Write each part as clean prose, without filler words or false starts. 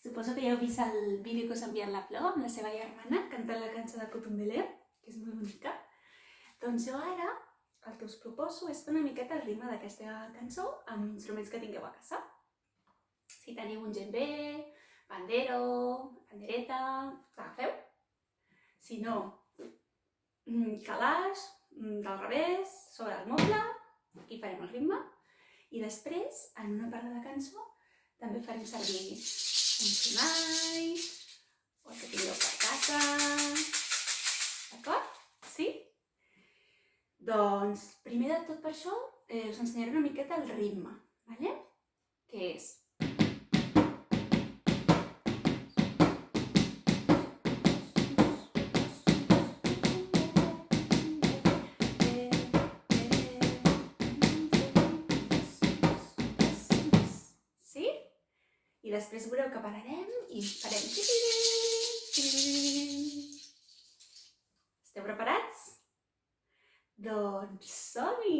Suposo que ja heu vist el vídeo que us ha enviat la Flor amb la seva germana cantant la cançó de Cotombelé, que és molt bonica. Doncs jo ara el que us proposo és fer una miqueta el ritme d'aquesta cançó amb instruments que tingueu a casa. Si teniu un djembe, pandero, pandereta, l'agafeu. Si no, calaix, del revés, sobre el moble, aquí farem el ritme. I després, en una part de la cançó, també farem servir un sonall, o el que tingueu per casa. D'acord? Sí? Doncs, primer de tot per això, us ensenyaré una miqueta el ritme, ¿vale? Que és... Sí? I després veureu que pararem i farem... Esteu preparats? Doncs som-hi!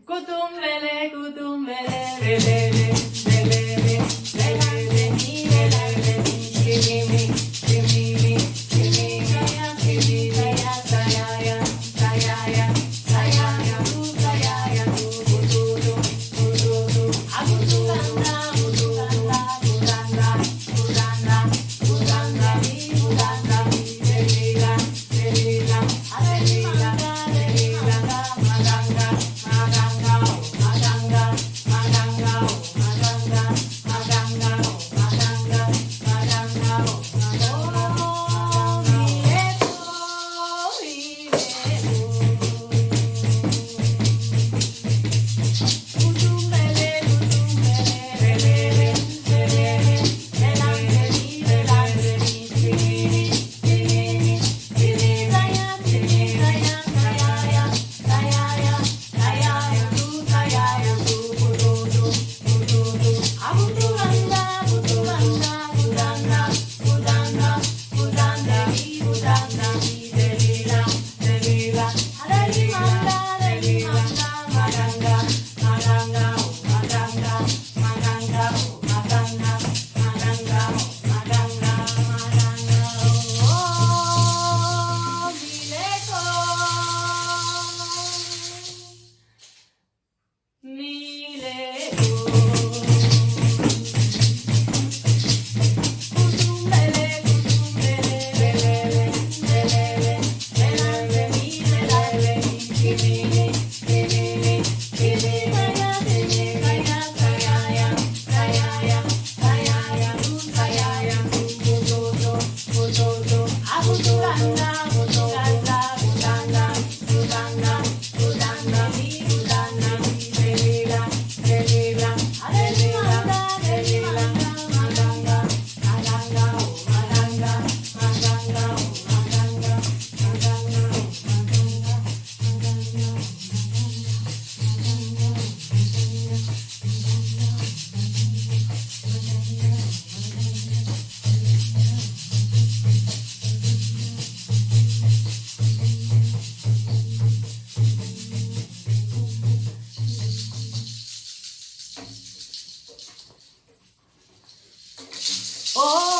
Cotombelé, Cotombelé, belele, belele, belele, mi, belele, mi, mi, saya, saya, saya, saya, saya, tu, saya, tu, aku ganda, oh.